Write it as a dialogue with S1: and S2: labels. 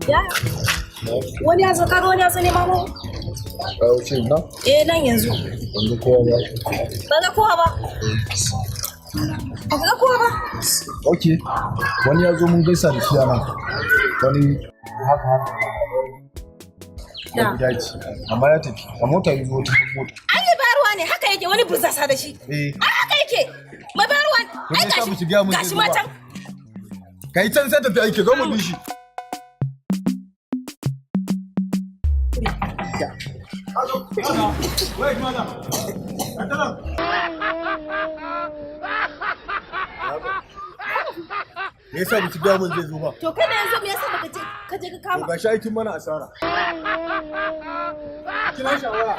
S1: Ya. Wani ya zo kaga wani ya zo neman mu?
S2: Ce nan?
S1: Nan yanzu.
S2: Wanda kowa ba.
S1: Ba ga kowa ba. Ba ga kowa ba.
S2: Ok. Wani ya zo mun gaisa da shi a nan. Wani haka haka. Ya dace. Amma ya tafi. A mota ya zo cikin mota.
S1: Ai mai bayarwa ne haka yake wani bursasa da shi. Ai haka yake. Mai bayarwa. Ai gashi ma can.
S2: Kai can sai tafi aiki zo mu bi shi. Wait, madam. Me yasa ba ki ga mun zai zo ba?
S1: To kada yanzu me yasa baka je ka kama?
S2: Ga shi aikin mana asara. Kina shawara.